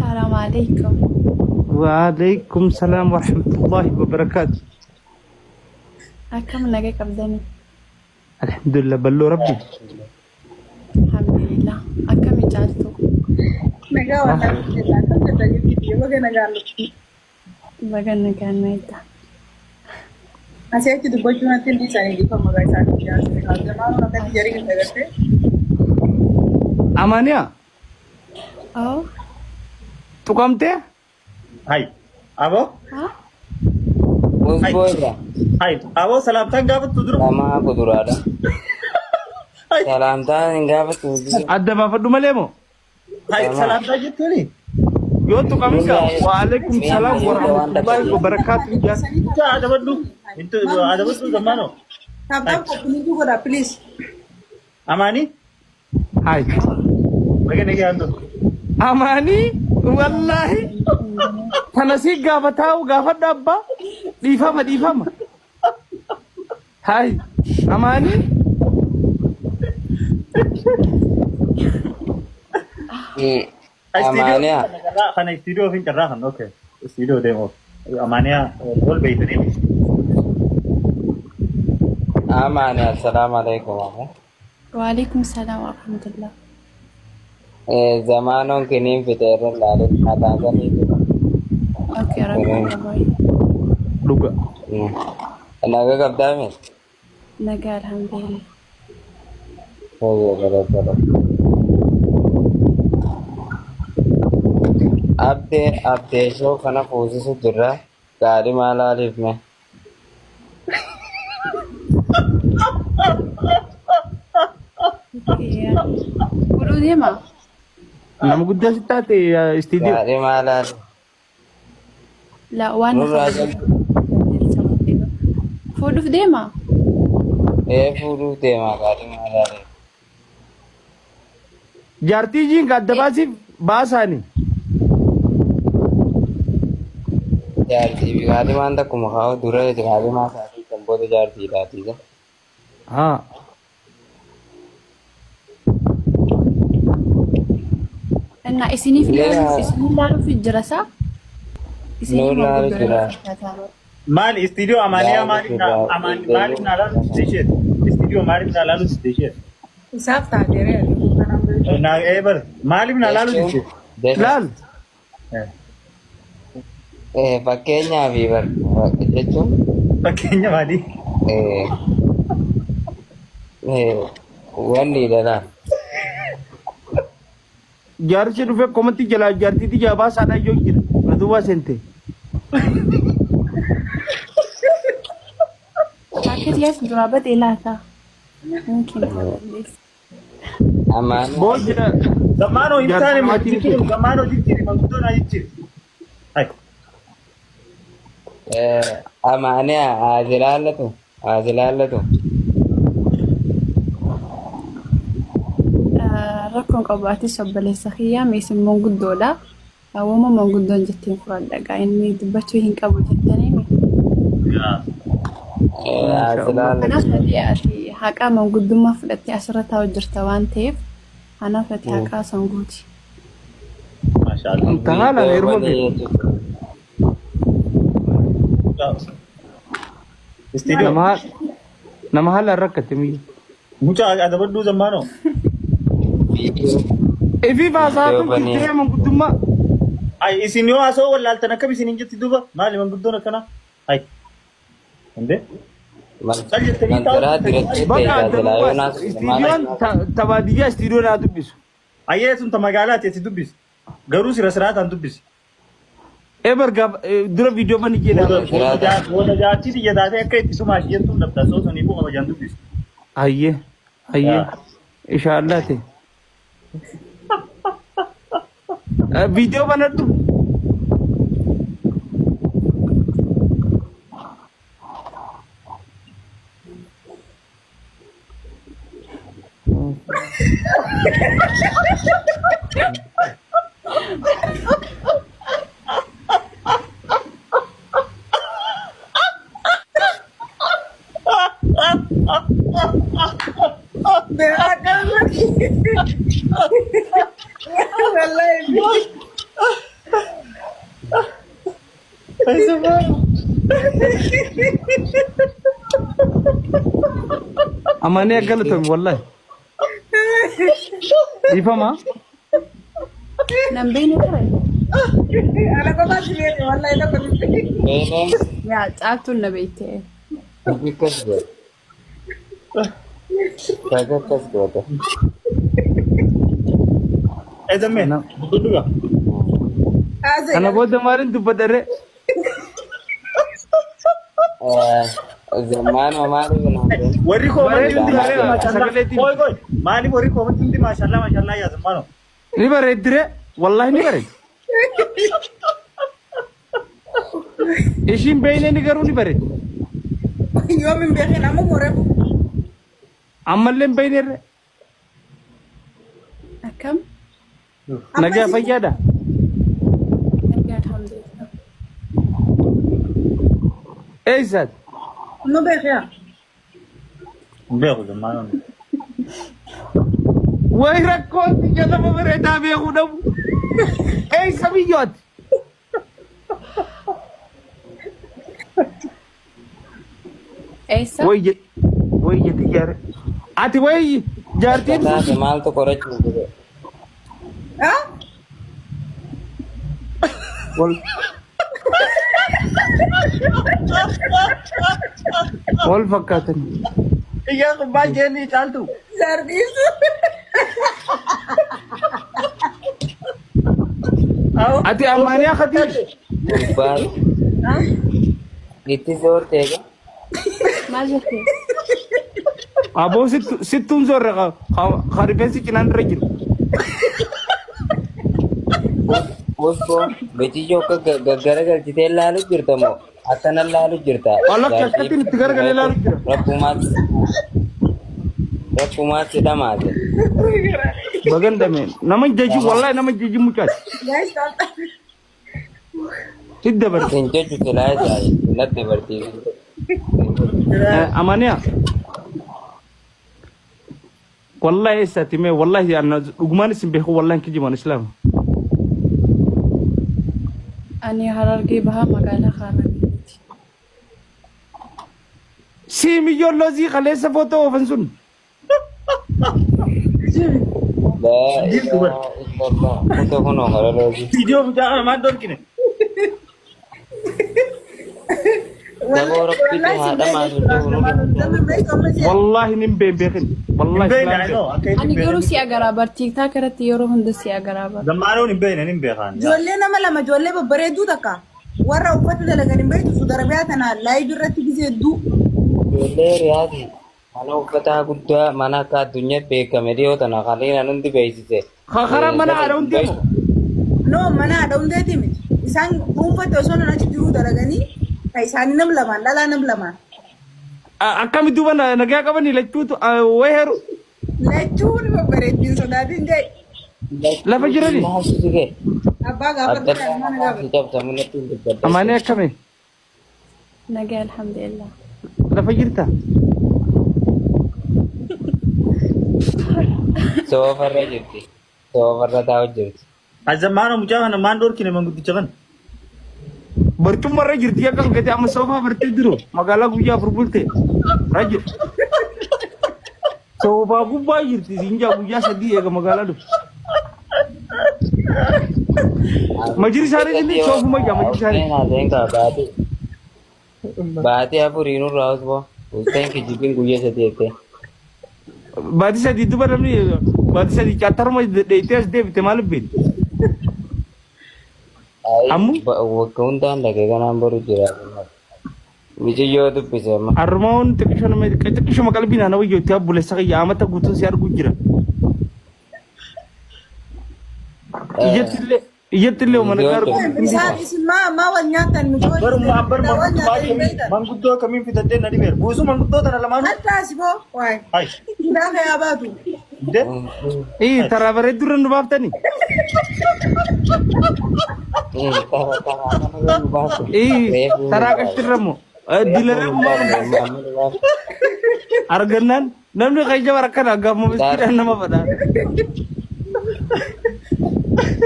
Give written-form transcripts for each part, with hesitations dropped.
السلام عليكم. وعليكم السلام ورحمة الله وبركاته. أكم لقيك أبداني. الحمد لله بلو ربي. الحمد لله. أكم جالتو. نجاوا نجاوا كم تجيب كتير بقى نجالو. بقى نجانا إيدا. أسيا كده بجونا تندي ساني دي كم مغاي ساني جالس نجال جماعة نكتي جري كده كده. أمانيا أو. تقامتي؟ Hai. Abo? ها؟ Musboira, Hai. Abo salam tang gabat tuduru. sama aku durada. Hai. Salam tanya enggak betul. أدى ما فدو مليمو. Hai salam tang gitu nih. يو تقاميكا وعليكم السلام ورحمة الله وبركاته. Itu ada badu. Itu ada badu zamano. Tap tap kapuni juga dah please. Amani? هاي Bagaimana gitu? أماني والله تنسي قافتها وقافت دابا ديفاما هاي أماني Amannya, Karena studio fin cerah kan, oke. Studio demo. Amannya bol begitu nih. amannya. Assalamualaikum. وعليكم السلام ورحمة الله. Zamanon kini fitur lalu katakan itu. أوكي ربي باي. لقى Naga kapdami. نجا الحمد لله. Oh iya, betul. Update show karena posisi sudah kali malah live nya. أوكي. قولوا دي ما. لما قلت ستاتي استديو Kali malah. لا وأنا نور راجل. فودو في ديما. Furu tema kali malah live. جارتي جين قد باسي باساني Jarti kali manta kumakau dura kali masa tempo tu jarti dati kan. ها أنا إسني في إسني لارو في الجرسة. نور لارو جرا. Mal studio Amania Lalu mal sudah. Amani mal na lalu station. Studio mal na lalu station. Isaf tak dere. Na ever mal na lalu station. لال Pakainya viewer jechuun Pakainya mali. wanni dhala جارتي رفع كومتي جلا جارتي تي جابا سانا يوجد ردوا سنتي أكيد يس جوابات إلها ممكن. aman بوج Zamano intani Jarti mati mati. Zamano jikiri magdo na jikiri. Hai. amannya azilaalatu ركن قبعتي سبلي سخية ميسم موجود دولا أو ما موجود دون جتين فرد دقا إني دبتو هين قبل جتني azilaalatu أنا فتي أتي حقا موجود دم فلتي أسرتها وجرتوان تيف أنا فتي حقا سنقوتي Masya Allah. انتهى لا غير ممكن Studio. nama hal ركت مي Mucha ada badu zamano. في فازات كتير من قدما Ai isinyo aso wala altana kabi sinin jetti duba. Mali man budona kana. Hai. Ande? mantaraa diratti بقى tajaajilaa naas استديو تبادية استديو لا تبس Ayyee sun ta magaalaati ati dubbis. Garuu sira siraataan dubbis. eber gab dura video bani jeda Wada jaartii xiyya taatee akka itti sumaa isheentuun dabta soo sanii bu'ama jaan dubbis. ayye ayye inshallah te video banatu Wallahi. Ay, sama. Amane galatan wallahi. Ifama? Nambayni ture. Ala ko ba sila wallahi na ko. Bene, Yaa caaltuun na beeyte. bikas go. Kagakas go. Ay, dami. Duduga. Ase. Ana boda marin dubadare. Zaman hamaरे बनाते Warri ko Bare mati hindi bare, mashallah. sagaleetiin. Koy koy. Mali warri ko mati hindi mashallah ya zamano. Ni bare dire wallahi ni bare. Ishin bayne ni garu ni bare. Yo min be khina mo more. Amallen bayne re. Akkam? Naga fayyada. Nagaa alhamdulillah. Eysat. No be khia. Beeku zamano. Way rakkoon jala ma bare da be khudam. Ey sabiyot. Eessa? Way je tijare. Ati way jartin हैं जमाल तो कोरच नहीं Ha? wal wal fakatan. Iya ko ba jeni chaltu. Sardis. Ati amane khadir. बार इतनी जोर देगा Maal jettee? Abo sittun zorra kharifensi kinan rajil. उसको बेची जो का गगर कर जिते लालू गिरता मो अतन लालू गिरता Allah kakatin tigar gale lalu jira. रकुमात सीधा मारे Bagan dame. Nama jaji wallahi nama jaji mukas. Guys, stop. Sidda bar. सिंचो चुचलाए जाए नत्ते बढ़ती Amania. Wallahi satime wallahi anna ugmani simbe ko wallahi kiji man islam. Ani Harargee bahaa magaalaa Harargeeti. Si milyon lozi khalesa foto ofansun. لا إله إلا الله كنت هنا هلا لوجي Video bicara man dor kine. دابا ربي هذا ما Wallahi nimbe bekin. Wallahi Nimbe islam. na no. Akai Ani garuu si agaraabar TikTok irratti yeroo hunda si agaraabar. zamano nimbe na nimbe khan. Jolle nama lama jolle babbareedu takka. Warra uffata dalagan hin beektu su darbiyaa tana laayii irratti gizeeddu. Ijoollee riyaati mana uffataa guddaa mana akka addunyaa beekame dhiyoo tana qaliina nundi beeksise. Khara mana adon demo. No mana haadha hundeeti miti. Isaan dhuunfatti osoo nan achi jiruu dalaganii kan isaanii nam lamaan dhalaa nam lamaan. Akkami duba nagaa qabani lachuutu weheru. Lachuun babbareeddiin sodaatiin jee. Lafa jirani. Naasisige Abbaa gaafa adda turan mana gaafa. si cabsamu natti hin dubbadde. Amane akkami. Nagaa alhamdulillah. Lafa jirta. Soofarra jirti. Soofarra taa'u jirti. Zamano mujahana man dor kine man gudicha kan. Barcuma jirti akka gati amma sofa barte diro magala guyyaa furbulte rajil. Sofa gubbaa jirti sinja guyyaa sadii eega magaalaa dhufu. Majiri isaanii inni soofuma ija majiri isaanii. Naateen kaa baate. Baate afuriinuu raawus boo. Ulteen kijibin guyyaa sadii eegte. Baati sadii duba namni baati sadii chattaruma dheeytee as deebite maaliif beekti? Ammu? Wakka hundaan dhagee kanaan boru jira. Mijiyyoo dubbise amma. Armoon xiqqishuma qalbii naannoo wayyootti abbuleessa qiyyaa amata guutuun si arguu jira. Iyyattillee uummanni argu. Isaan isin maa wal nyaatan miti. Barumma abbar manguddoo kamiin fitadde na dhibeer. Buusu manguddoo tana lamaanu. Attaasi boo waay. Hai. Gaafa yaa baatu. De. Taraa bareedduu irra nu baaftanii. Taraa qashtirramoo. Dilaree argannaan namni qayya barakkan aggaafuma miskiidhaan nama fadhaa.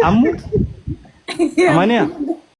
Ammu amaniya